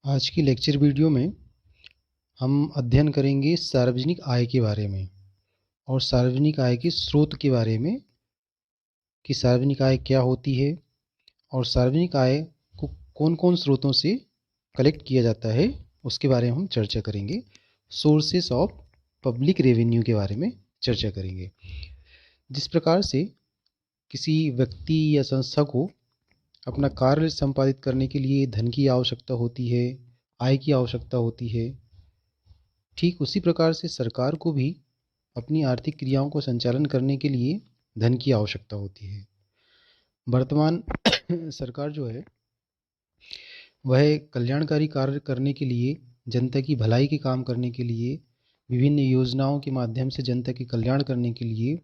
आज की lecture video में हम अध्ययन करेंगे सार्वजनिक आय के बारे में और सार्वजनिक आय के स्रोत के बारे में कि सार्वजनिक आय क्या होती है और सार्वजनिक आय को कौन-कौन स्रोतों से कलेक्ट किया जाता है, उसके बारे में हम चर्चा करेंगे। सोर्सेस ऑफ पब्लिक रेवेन्यू के बारे में चर्चा करेंगे। जिस प्रकार से किसी व्यक्ति या संस्था को अपना कार्य संपादित करने के लिए धन की आवश्यकता होती है, आय की आवश्यकता होती है, ठीक उसी प्रकार से सरकार को भी अपनी आर्थिक क्रियाओं को संचालन करने के लिए धन की आवश्यकता होती है। वर्तमान सरकार जो है वह कल्याणकारी कार्य करने के लिए, जनता की भलाई के काम करने के लिए, विभिन्न योजनाओं के माध्यम से जनता के कल्याण करने के लिए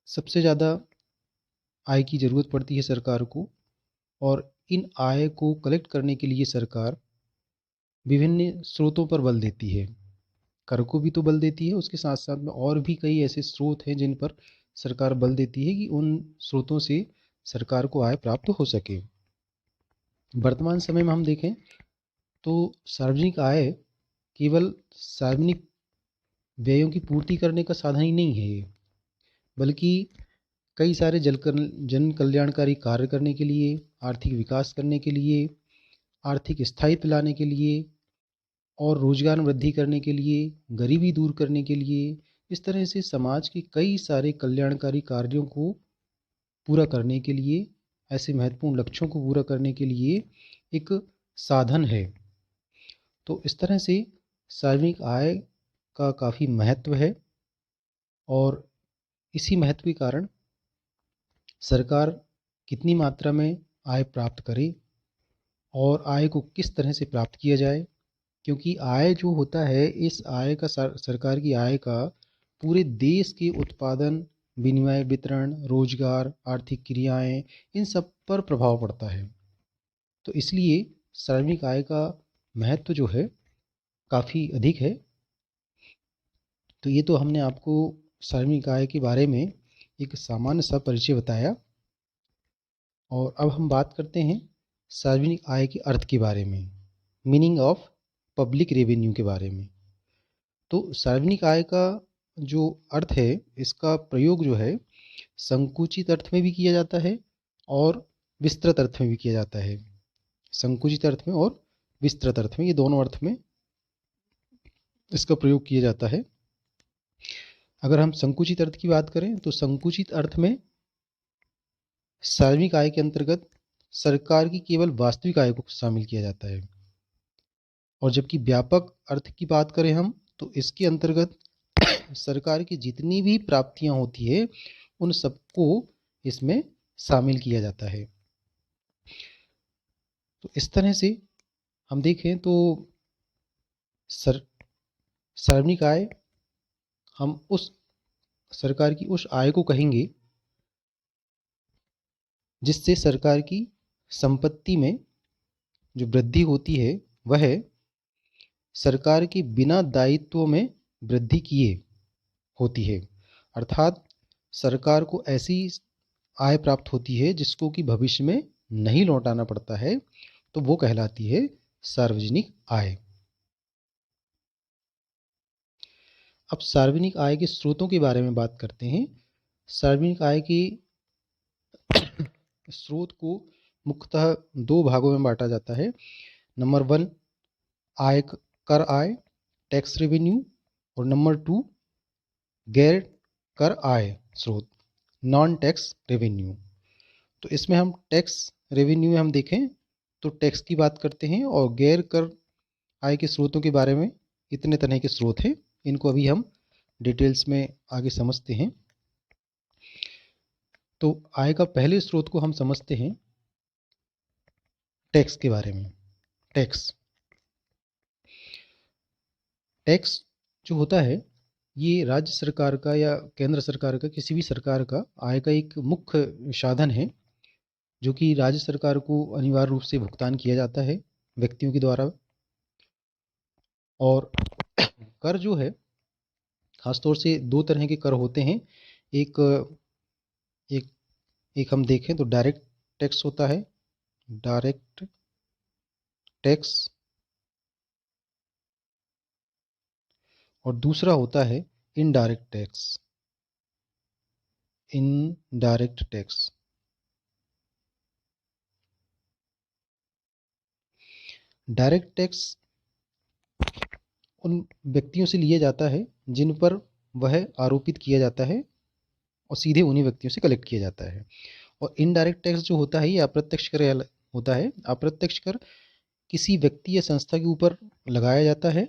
सबसे ज़्यादा आय की ज़रूरत पड़ती है सरकार को। और इन आय को कलेक्ट करने के लिए सरकार विभिन्न स्रोतों पर बल देती है। कर को भी तो बल देती है, उसके साथ साथ में और भी कई ऐसे स्रोत हैं जिन पर सरकार बल देती है कि उन स्रोतों से सरकार को आय प्राप्त हो सके। वर्तमान समय में हम देखें तो सार्वजनिक आय केवल सार्वजनिक व्ययों की पूर्ति करने का साधन ही नहीं है ये, बल्कि कई सारे जन कल्याणकारी कार्य करने के लिए, आर्थिक विकास करने के लिए, आर्थिक स्थायित्व लाने के लिए और रोजगार वृद्धि करने के लिए, गरीबी दूर करने के लिए, इस तरह से समाज के कई सारे कल्याणकारी कार्यों को पूरा करने के लिए, ऐसे महत्वपूर्ण लक्ष्यों को पूरा करने के लिए एक साधन है। तो इस तरह से सार्वजनिक आय का काफ़ी महत्व है और इसी महत्व के कारण सरकार कितनी मात्रा में आय प्राप्त करे और आय को किस तरह से प्राप्त किया जाए, क्योंकि आय जो होता है, इस आय का सरकार की आय का पूरे देश के उत्पादन, विनिमय, वितरण, रोजगार, आर्थिक क्रियाएं, इन सब पर प्रभाव पड़ता है। तो इसलिए सार्वजनिक आय का महत्व जो है काफ़ी अधिक है। तो ये तो हमने आपको सार्वजनिक आय के बारे में एक सामान्य सा परिचय बताया और अब हम बात करते हैं सार्वजनिक आय के अर्थ के बारे में, मीनिंग ऑफ पब्लिक रेवेन्यू के बारे में। तो सार्वजनिक आय का जो अर्थ है, इसका प्रयोग जो है संकुचित अर्थ में भी किया जाता है और विस्तृत अर्थ में भी किया जाता है। संकुचित अर्थ में और विस्तृत अर्थ में, ये दोनों अर्थ में इसका प्रयोग किया जाता है। अगर हम संकुचित अर्थ की बात करें तो संकुचित अर्थ में सार्वजनिक आय के अंतर्गत सरकार की केवल वास्तविक आय को शामिल किया जाता है, और जबकि व्यापक अर्थ की बात करें हम तो इसके अंतर्गत सरकार की जितनी भी प्राप्तियां होती है उन सबको इसमें शामिल किया जाता है। तो इस तरह से हम देखें तो सार्वजनिक आय, हम उस सरकार की उस आय को कहेंगे जिससे सरकार की संपत्ति में जो वृद्धि होती है वह सरकार के बिना दायित्व में वृद्धि किए होती है। अर्थात सरकार को ऐसी आय प्राप्त होती है जिसको कि भविष्य में नहीं लौटाना पड़ता है, तो वो कहलाती है सार्वजनिक आय। अब सार्वजनिक आय के स्रोतों के बारे में बात करते हैं। सार्वजनिक आय के स्रोत को मुख्यतः दो भागों में बांटा जाता है। नंबर 1 आय, कर आय, टैक्स रेवेन्यू, और नंबर 2 गैर कर आय स्रोत, नॉन टैक्स रेवेन्यू। तो इसमें हम टैक्स रेवेन्यू में हम देखें तो टैक्स की बात करते हैं, और गैर कर आय के स्रोतों के बारे में इतने तरह के स्रोत हैं, इनको अभी हम डिटेल्स में आगे समझते हैं। तो आय का पहले स्रोत को हम समझते हैं टैक्स के बारे में। टैक्स टैक्स जो होता है ये राज्य सरकार का या केंद्र सरकार का, किसी भी सरकार का आय का एक मुख्य साधन है, जो कि राज्य सरकार को अनिवार्य रूप से भुगतान किया जाता है व्यक्तियों के द्वारा। और कर जो है खासतौर से दो तरह के कर होते हैं। एक एक एक हम देखें तो डायरेक्ट टैक्स होता है, डायरेक्ट टैक्स और दूसरा होता है indirect tax. Indirect tax. Direct tax उन व्यक्तियों से लिया जाता है जिन पर वह आरोपित किया जाता है और सीधे उन्हीं व्यक्तियों से कलेक्ट किया जाता है। और इनडायरेक्ट टैक्स जो होता है ये अप्रत्यक्ष कर होता है। अप्रत्यक्ष कर किसी व्यक्ति या संस्था के ऊपर लगाया जाता है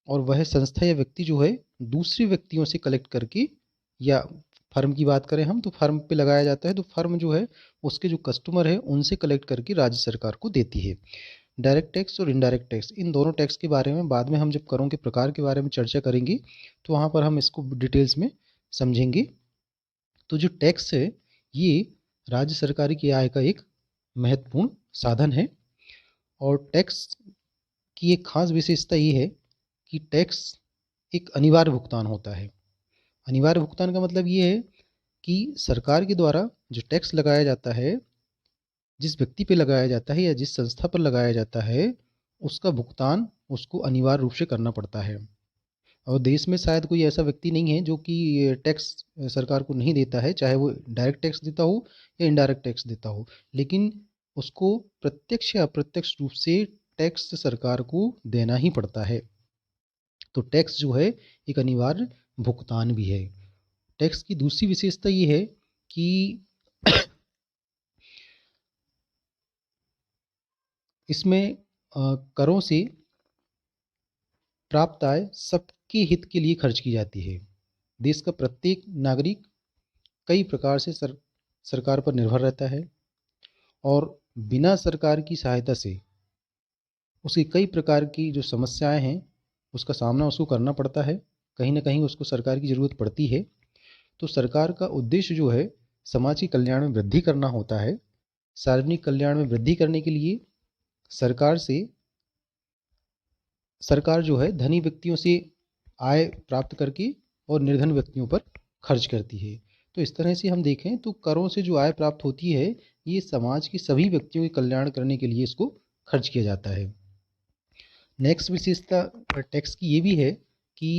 और वह संस्था या व्यक्ति जो है दूसरे व्यक्तियों से कलेक्ट करके, या फर्म की बात करें हम तो फर्म पे लगाया जाता है, तो फर्म जो है उसके जो कस्टमर है उनसे कलेक्ट करके राज्य सरकार को देती है। डायरेक्ट टैक्स और इनडायरेक्ट टैक्स, इन दोनों टैक्स के बारे में बाद में हम जब करों के प्रकार के बारे में चर्चा करेंगे तो वहाँ पर हम इसको डिटेल्स में समझेंगे। तो जो टैक्स है ये राज्य सरकार की आय का एक महत्वपूर्ण साधन है। और टैक्स की एक खास विशेषता ये है कि टैक्स एक अनिवार्य भुगतान होता है। अनिवार्य भुगतान का मतलब ये है कि सरकार के द्वारा जो टैक्स लगाया जाता है, जिस व्यक्ति पे लगाया जाता है या जिस संस्था पर लगाया जाता है, उसका भुगतान उसको अनिवार्य रूप से करना पड़ता है। और देश में शायद कोई ऐसा व्यक्ति नहीं है जो कि टैक्स सरकार को नहीं देता है, चाहे वो डायरेक्ट टैक्स देता हो या इनडायरेक्ट टैक्स देता हो, लेकिन उसको प्रत्यक्ष या अप्रत्यक्ष रूप से टैक्स सरकार को देना ही पड़ता है। तो टैक्स जो है एक अनिवार्य भुगतान भी है। टैक्स की दूसरी विशेषता ये है कि इसमें करों से प्राप्त आय सबके हित के लिए खर्च की जाती है। देश का प्रत्येक नागरिक कई प्रकार से सरकार पर निर्भर रहता है और बिना सरकार की सहायता से उसे कई प्रकार की जो समस्याएं हैं उसका सामना उसको करना पड़ता है। कहीं ना कहीं उसको सरकार की ज़रूरत पड़ती है। तो सरकार का उद्देश्य जो है समाज के कल्याण में वृद्धि करना होता है। सार्वजनिक कल्याण में वृद्धि करने के लिए सरकार जो है धनी व्यक्तियों से आय प्राप्त करके और निर्धन व्यक्तियों पर खर्च करती है। तो इस तरह से हम देखें तो करों से जो आय प्राप्त होती है ये समाज के सभी व्यक्तियों के कल्याण करने के लिए इसको खर्च किया जाता है। नेक्स्ट विशेषता टैक्स की ये भी है कि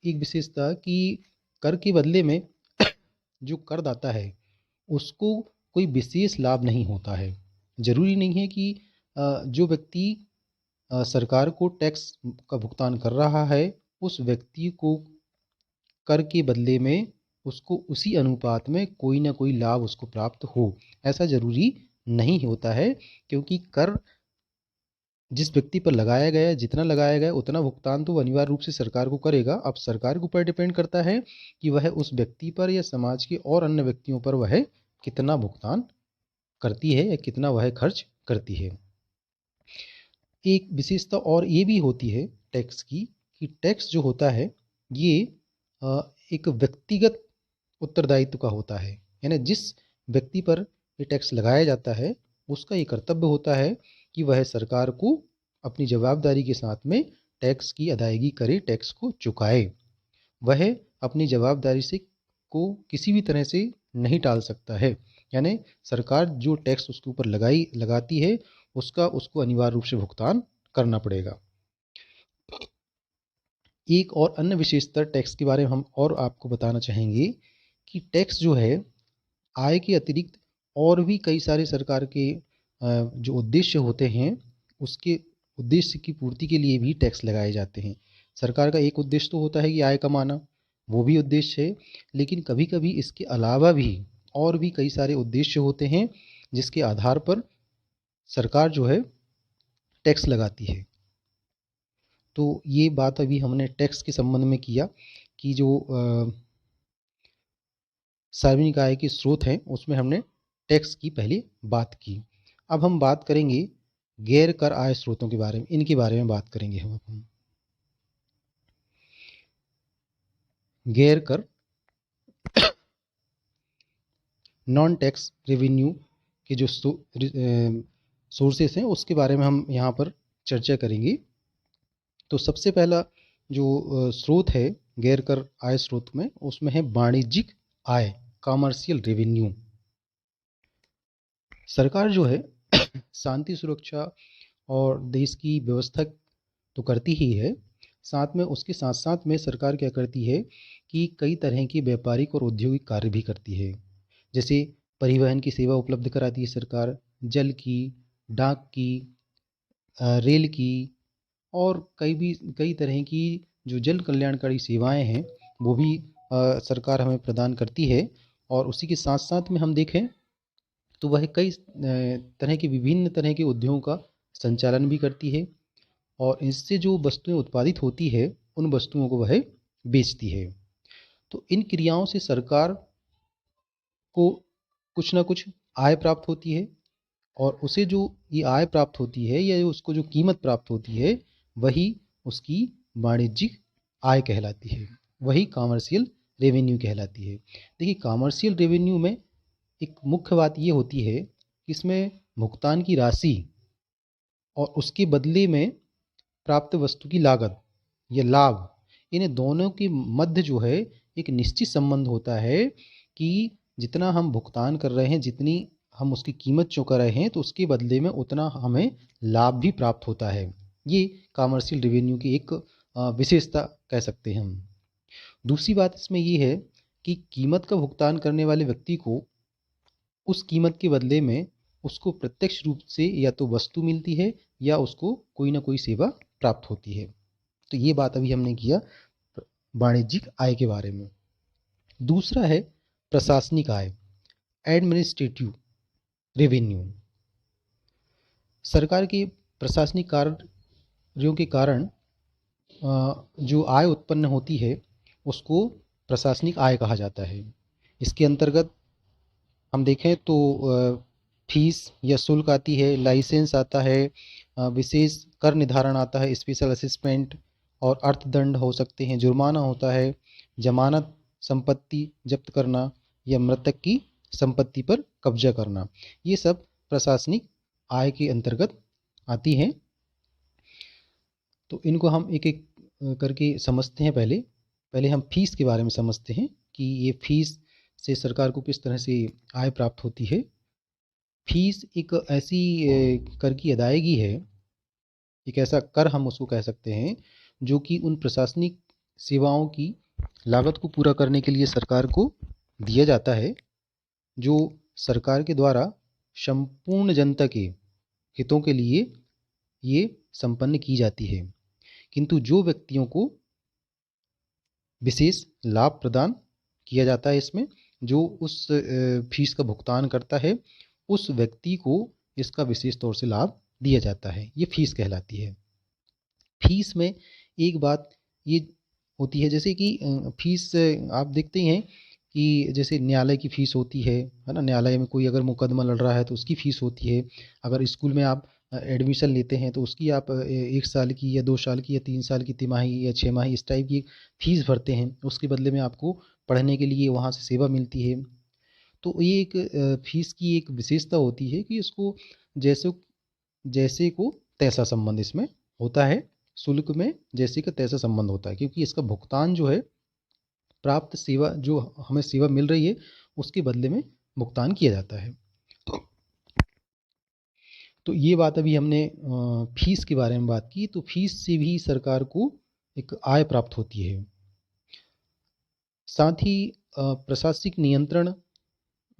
एक विशेषता कि कर के बदले में जो करदाता है उसको कोई विशेष लाभ नहीं होता है। जरूरी नहीं है कि जो व्यक्ति सरकार को टैक्स का भुगतान कर रहा है उस व्यक्ति को कर के बदले में उसको उसी अनुपात में कोई ना कोई लाभ उसको प्राप्त हो, ऐसा जरूरी नहीं होता है। क्योंकि कर जिस व्यक्ति पर लगाया गया है, जितना लगाया गया है उतना भुगतान तो अनिवार्य रूप से सरकार को करेगा। अब सरकार के ऊपर डिपेंड करता है कि वह उस व्यक्ति पर या समाज के और अन्य व्यक्तियों पर वह कितना भुगतान करती है या कितना वह खर्च करती है। एक विशेषता और ये भी होती है टैक्स की कि टैक्स जो होता है ये एक व्यक्तिगत उत्तरदायित्व का होता है। यानी जिस व्यक्ति पर ये टैक्स लगाया जाता है उसका ये कर्तव्य होता है कि वह सरकार को अपनी जवाबदारी के साथ में टैक्स की अदायगी करे, टैक्स को चुकाए। वह अपनी जवाबदारी से को किसी भी तरह से नहीं टाल सकता है। यानी सरकार जो टैक्स उसके ऊपर लगाती है उसका उसको अनिवार्य रूप से भुगतान करना पड़ेगा। एक और अन्य विशेषता टैक्स के बारे में हम और आपको बताना चाहेंगे कि टैक्स जो है आय के अतिरिक्त और भी कई सारे सरकार के जो उद्देश्य होते हैं उसके उद्देश्य की पूर्ति के लिए भी टैक्स लगाए जाते हैं। सरकार का एक उद्देश्य तो होता है कि आय कमाना, वो भी उद्देश्य है, लेकिन कभी कभी इसके अलावा भी और भी कई सारे उद्देश्य होते हैं जिसके आधार पर सरकार जो है टैक्स लगाती है। तो ये बात अभी हमने टैक्स के संबंध में किया कि जो सार्वजनिक आय के स्रोत हैं उसमें हमने टैक्स की पहले बात की। अब हम बात करेंगे गैर कर आय स्रोतों के बारे में, इनके बारे में बात करेंगे हम। गैर कर नॉन टैक्स रेवेन्यू के जो सोर्सेस हैं उसके बारे में हम यहाँ पर चर्चा करेंगे। तो सबसे पहला जो स्रोत है गैर कर आय स्रोत में उसमें है वाणिज्यिक आय, कॉमर्शियल रेवेन्यू। सरकार जो है शांति सुरक्षा और देश की व्यवस्था तो करती ही है, साथ में उसके साथ साथ में सरकार क्या करती है कि कई तरह के व्यापारिक और औद्योगिक कार्य भी करती है। जैसे परिवहन की सेवा उपलब्ध कराती है सरकार, जल की, डाक की, रेल की, और कई तरह की जो जन कल्याणकारी सेवाएं हैं वो भी सरकार हमें प्रदान करती है। और उसी के साथ साथ में हम देखें तो वह कई तरह के विभिन्न तरह के उद्योगों का संचालन भी करती है, और इससे जो वस्तुएं उत्पादित होती है उन वस्तुओं को वह बेचती है। तो इन क्रियाओं से सरकार को कुछ ना कुछ आय प्राप्त होती है, और उसे जो ये आय प्राप्त होती है या उसको जो कीमत प्राप्त होती है वही उसकी वाणिज्यिक आय कहलाती है, वही कॉमर्शियल रेवेन्यू कहलाती है। देखिए, कॉमर्शियल रेवेन्यू में एक मुख्य बात ये होती है कि इसमें भुगतान की राशि और उसके बदले में प्राप्त वस्तु की लागत या लाभ, इन दोनों के मध्य जो है एक निश्चित संबंध होता है कि जितना हम भुगतान कर रहे हैं, जितनी हम उसकी कीमत चुका रहे हैं, तो उसके बदले में उतना हमें लाभ भी प्राप्त होता है। ये कॉमर्शियल रेवेन्यू की एक विशेषता कह सकते हैं हम। दूसरी बात इसमें ये है कि कीमत का भुगतान करने वाले व्यक्ति को उस कीमत के बदले में उसको प्रत्यक्ष रूप से या तो वस्तु मिलती है या उसको कोई ना कोई सेवा प्राप्त होती है। तो ये बात अभी हमने किया वाणिज्यिक आय के बारे में। दूसरा है प्रशासनिक आय, एडमिनिस्ट्रेटिव रेवेन्यू। सरकार के प्रशासनिक कार्यों के कारण जो आय उत्पन्न होती है उसको प्रशासनिक आय कहा जाता है। इसके अंतर्गत हम देखें तो फीस या शुल्क आती है, लाइसेंस आता है, विशेष कर निर्धारण आता है, स्पेशल असेसमेंट, और अर्थदंड हो सकते हैं, जुर्माना होता है, जमानत संपत्ति जब्त करना, या मृतक की संपत्ति पर कब्जा करना। ये सब प्रशासनिक आय के अंतर्गत आती हैं। तो इनको हम एक एक करके समझते हैं। पहले हम फीस के बारे में समझते हैं कि ये फीस से सरकार को किस तरह से आय प्राप्त होती है। फीस एक ऐसी कर की अदायगी है, एक ऐसा कर हम उसको कह सकते हैं जो कि उन प्रशासनिक सेवाओं की लागत को पूरा करने के लिए सरकार को दिया जाता है, जो सरकार के द्वारा संपूर्ण जनता के हितों के लिए ये संपन्न की जाती है। किंतु जो व्यक्तियों को विशेष लाभ प्रदान किया जाता है इसमें, जो उस फीस का भुगतान करता है उस व्यक्ति को इसका विशेष तौर से लाभ दिया जाता है, ये फीस कहलाती है। फीस में एक बात ये होती है, जैसे कि फीस आप देखते हैं कि जैसे न्यायालय की फ़ीस होती है ना, न्यायालय में कोई अगर मुकदमा लड़ रहा है तो उसकी फ़ीस होती है। अगर स्कूल में आप एडमिशन लेते हैं तो उसकी आप 1 साल की या 2 साल की या 3 साल की तिमाही या 6 माही इस टाइप की फ़ीस भरते हैं, उसके बदले में आपको पढ़ने के लिए वहाँ से सेवा मिलती है। तो ये एक फ़ीस की एक विशेषता होती है कि इसको जैसे जैसे को तैसा संबंध इसमें होता है, शुल्क में जैसे का तैसा संबंध होता है, क्योंकि इसका भुगतान जो है प्राप्त सेवा, जो हमें सेवा मिल रही है उसके बदले में भुगतान किया जाता है। तो ये बात अभी हमने फीस के बारे में बात की। तो फीस से भी सरकार को एक आय प्राप्त होती है। साथ ही प्रशासनिक नियंत्रण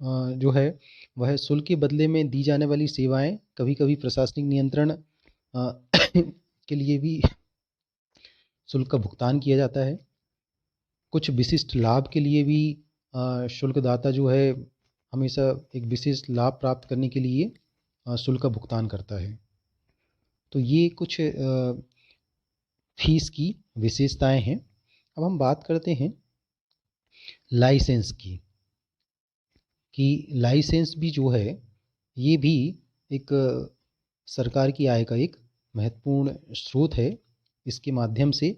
जो है वह शुल्क के बदले में दी जाने वाली सेवाएं, कभी कभी प्रशासनिक नियंत्रण के लिए भी शुल्क का भुगतान किया जाता है। कुछ विशिष्ट लाभ के लिए भी शुल्कदाता जो है हमेशा एक विशेष लाभ प्राप्त करने के लिए शुल्क का भुगतान करता है। तो ये कुछ फीस की विशेषताएं हैं। अब हम बात करते हैं लाइसेंस की, कि लाइसेंस भी जो है ये भी एक सरकार की आय का एक महत्वपूर्ण स्रोत है। इसके माध्यम से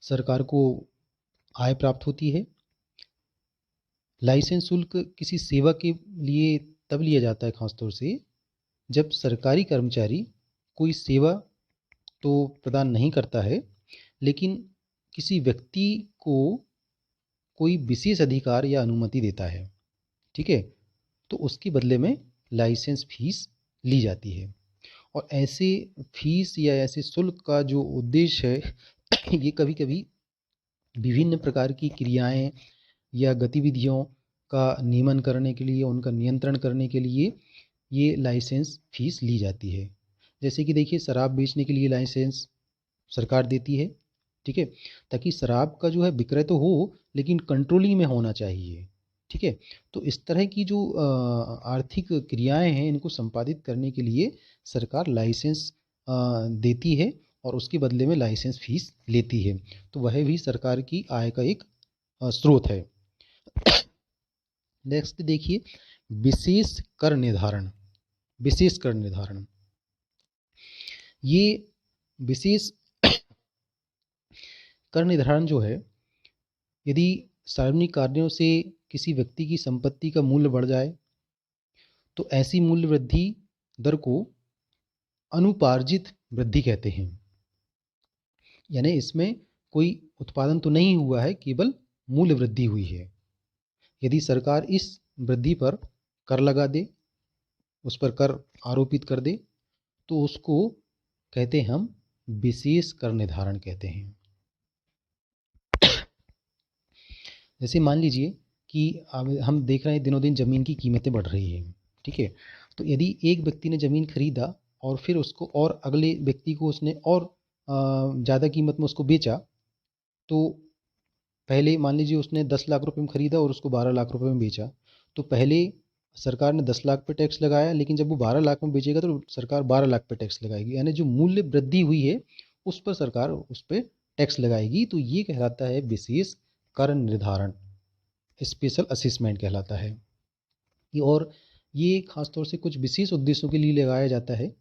सरकार को आय प्राप्त होती है। लाइसेंस शुल्क किसी सेवा के लिए तब लिया जाता है खासतौर से जब सरकारी कर्मचारी कोई सेवा तो प्रदान नहीं करता है, लेकिन किसी व्यक्ति को कोई विशेष अधिकार या अनुमति देता है, ठीक है, तो उसके बदले में लाइसेंस फीस ली जाती है। और ऐसे फीस या ऐसे शुल्क का जो उद्देश्य है ये कभी कभी विभिन्न प्रकार की क्रियाएं या गतिविधियों का नियमन करने के लिए, उनका नियंत्रण करने के लिए ये लाइसेंस फीस ली जाती है। जैसे कि देखिए, शराब बेचने के लिए लाइसेंस सरकार देती है, ठीक है, ताकि शराब का जो है विक्रय तो हो लेकिन कंट्रोलिंग में होना चाहिए, ठीक है। तो इस तरह की जो आर्थिक क्रियाएं हैं, इनको संपादित करने के लिए सरकार लाइसेंस देती है और उसके बदले में लाइसेंस फीस लेती है। तो वह भी सरकार की आय का एक स्रोत है। नेक्स्ट देखिए, विशेष कर निर्धारण। विशेष कर निर्धारण, ये विशेष कर निर्धारण जो है, यदि सार्वजनिक कार्यों से किसी व्यक्ति की संपत्ति का मूल्य बढ़ जाए तो ऐसी मूल्य वृद्धि दर को अनुपार्जित वृद्धि कहते हैं। यानी इसमें कोई उत्पादन तो नहीं हुआ है, केवल मूल्य वृद्धि हुई है। यदि सरकार इस वृद्धि पर कर लगा दे, उस पर कर आरोपित कर दे, तो उसको कहते हैं हम विशेष कर निर्धारण कहते हैं। जैसे मान लीजिए कि अब हम देख रहे हैं दिनों दिन ज़मीन की कीमतें बढ़ रही हैं, ठीक है। तो यदि एक व्यक्ति ने ज़मीन खरीदा और फिर उसको और अगले व्यक्ति को उसने और ज़्यादा कीमत में उसको बेचा, तो पहले मान लीजिए उसने 10 लाख रुपए में खरीदा और उसको 12 लाख रुपए में बेचा, तो पहले सरकार ने 10 लाख पे टैक्स लगाया, लेकिन जब वो 12 लाख में बेचेगा तो सरकार 12 लाख पे टैक्स लगाएगी। यानी जो मूल्य वृद्धि हुई है उस पर सरकार उस पर टैक्स लगाएगी। तो ये कहलाता है विशेष कर निर्धारण, स्पेशल असेसमेंट कहलाता है। और ये खासतौर से कुछ विशेष उद्देश्यों के लिए लगाया जाता है,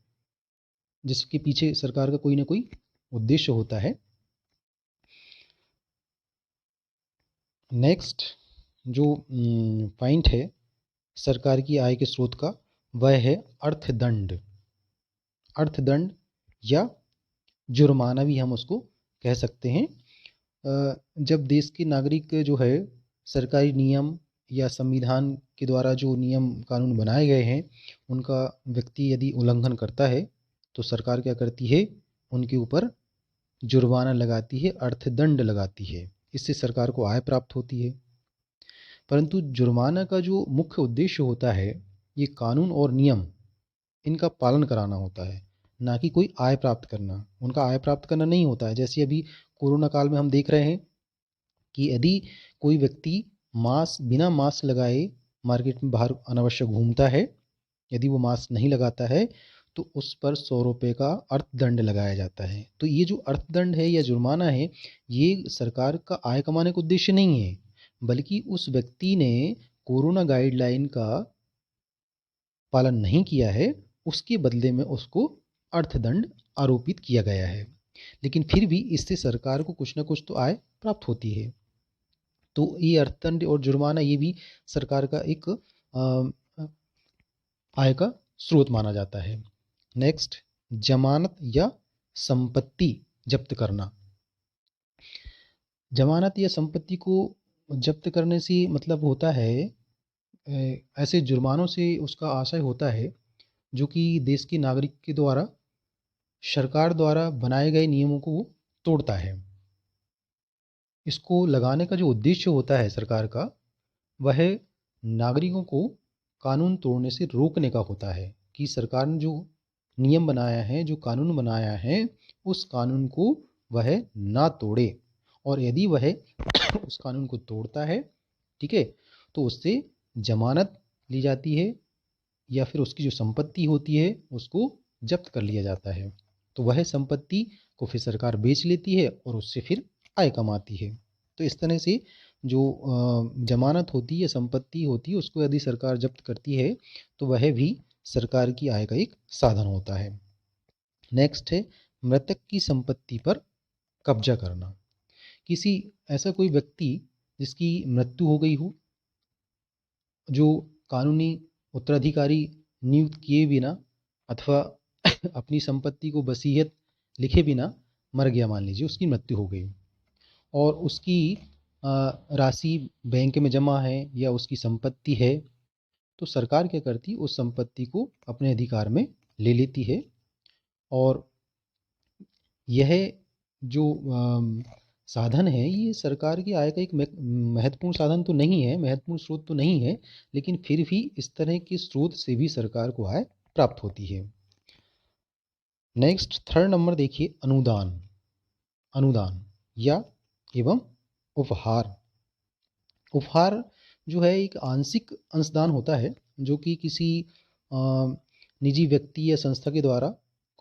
जिसके पीछे सरकार का कोई ना कोई उद्देश्य होता है। नेक्स्ट जो पॉइंट है सरकार की आय के स्रोत का, वह है अर्थदंड। अर्थदंड या जुर्माना भी हम उसको कह सकते हैं। जब देश के नागरिक जो है सरकारी नियम या संविधान के द्वारा जो नियम कानून बनाए गए हैं उनका व्यक्ति यदि उल्लंघन करता है तो सरकार क्या करती है, उनके ऊपर जुर्माना लगाती है, अर्थदंड लगाती है। इससे सरकार को आय प्राप्त होती है। परंतु जुर्माना का जो मुख्य उद्देश्य होता है, ये कानून और नियम इनका पालन कराना होता है, ना कि कोई आय प्राप्त करना। उनका आय प्राप्त करना नहीं होता है। जैसे अभी कोरोना काल में हम देख रहे हैं कि यदि कोई व्यक्ति मास्क बिना मास्क लगाए मार्केट में बाहर अनावश्यक घूमता है, यदि वो मास्क नहीं लगाता है तो उस पर 100 रुपये का अर्थदंड लगाया जाता है। तो ये जो अर्थदंड है या जुर्माना है, ये सरकार का आय कमाने का उद्देश्य नहीं है, बल्कि उस व्यक्ति ने कोरोना गाइडलाइन का पालन नहीं किया है, उसके बदले में उसको अर्थदंड आरोपित किया गया है। लेकिन फिर भी इससे सरकार को कुछ ना कुछ तो आय प्राप्त होती है। तो ये अर्थदंड और जुर्माना ये भी सरकार का एक आय का स्रोत माना जाता है। नेक्स्ट, जमानत या संपत्ति जब्त करना। जमानत या संपत्ति को जब्त करने से मतलब होता है ऐसे जुर्मानों से उसका आशय होता है जो कि देश के नागरिक के द्वारा सरकार द्वारा बनाए गए नियमों को तोड़ता है। इसको लगाने का जो उद्देश्य होता है सरकार का, वह नागरिकों को कानून तोड़ने से रोकने का होता है कि सरकार ने जो नियम बनाया है, जो कानून बनाया है, उस कानून को वह ना तोड़े। और यदि वह उस कानून को तोड़ता है, ठीक है, तो उससे जमानत ली जाती है या फिर उसकी जो संपत्ति होती है उसको जब्त कर लिया जाता है। तो वह संपत्ति को फिर सरकार बेच लेती है और उससे फिर आय कमाती है। तो इस तरह से जो जमानत होती है, संपत्ति होती है, उसको यदि सरकार जब्त करती है तो वह भी सरकार की आय का एक साधन होता है। नेक्स्ट है मृतक की संपत्ति पर कब्जा करना। किसी ऐसा कोई व्यक्ति जिसकी मृत्यु हो गई हो, जो कानूनी उत्तराधिकारी नियुक्त किए बिना अथवा अपनी संपत्ति को वसीयत लिखे बिना मर गया, मान लीजिए उसकी मृत्यु हो गई और उसकी राशि बैंक में जमा है या उसकी संपत्ति है, तो सरकार क्या करती है, उस संपत्ति को अपने अधिकार में ले लेती है। और यह जो साधन है, ये सरकार की आय का एक महत्वपूर्ण साधन तो नहीं है, महत्वपूर्ण स्रोत तो नहीं है, लेकिन फिर भी इस तरह के स्रोत से भी सरकार को आय प्राप्त होती है। नेक्स्ट थर्ड नंबर देखिए, अनुदान। अनुदान या एवं उपहार। उपहार जो है एक आंशिक अंशदान होता है, जो कि किसी निजी व्यक्ति या संस्था के द्वारा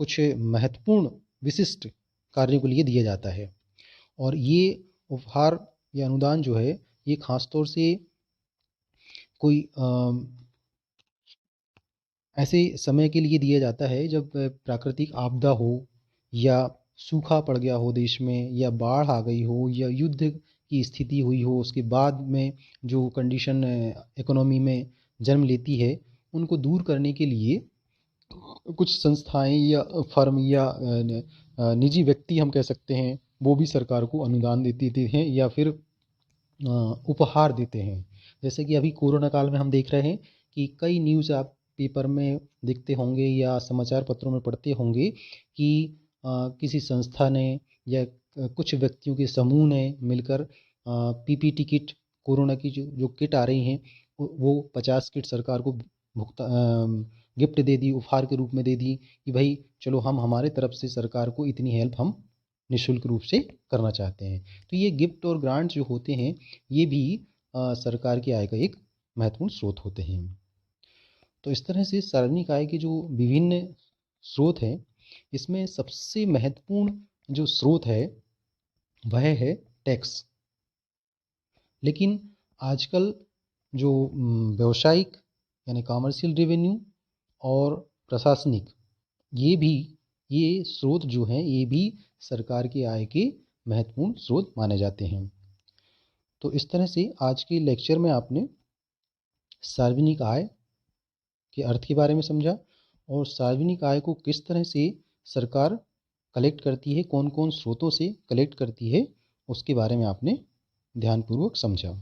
कुछ महत्वपूर्ण विशिष्ट कार्यों के लिए दिया जाता है। और ये उपहार या अनुदान जो है, ये खासतौर से कोई ऐसे समय के लिए दिया जाता है जब प्राकृतिक आपदा हो, या सूखा पड़ गया हो देश में, या बाढ़ आ गई हो, या युद्ध की स्थिति हुई हो। उसके बाद में जो कंडीशन इकोनॉमी में जन्म लेती है, उनको दूर करने के लिए कुछ संस्थाएं या फर्म या निजी व्यक्ति हम कह सकते हैं, वो भी सरकार को अनुदान देते हैं या फिर उपहार देते हैं। जैसे कि अभी कोरोना काल में हम देख रहे हैं कि कई न्यूज़ आप पेपर में देखते होंगे या समाचार पत्रों में पढ़ते होंगे कि किसी संस्था ने या कुछ व्यक्तियों के समूह ने मिलकर पीपीटी किट, कोरोना की जो किट आ रही हैं, वो 50 किट सरकार को गिफ्ट दे दी, उपहार के रूप में दे दी कि भाई चलो, हम हमारे तरफ से सरकार को इतनी हेल्प हम निःशुल्क रूप से करना चाहते हैं। तो ये गिफ्ट और ग्रांट जो होते हैं, ये भी सरकार की आय का एक महत्वपूर्ण स्रोत होते हैं। तो इस तरह से सार्वजनिक आय के जो विभिन्न स्रोत हैं, इसमें सबसे महत्वपूर्ण जो स्रोत है वह है टैक्स। लेकिन आजकल जो व्यावसायिक यानी कॉमर्शियल रेवेन्यू और प्रशासनिक, ये स्रोत जो हैं, ये भी सरकार की आय के महत्वपूर्ण स्रोत माने जाते हैं। तो इस तरह से आज के लेक्चर में आपने सार्वजनिक आय के अर्थ के बारे में समझा, और सार्वजनिक आय को किस तरह से सरकार कलेक्ट करती है, कौन कौन स्रोतों से कलेक्ट करती है, उसके बारे में आपने ध्यानपूर्वक समझा।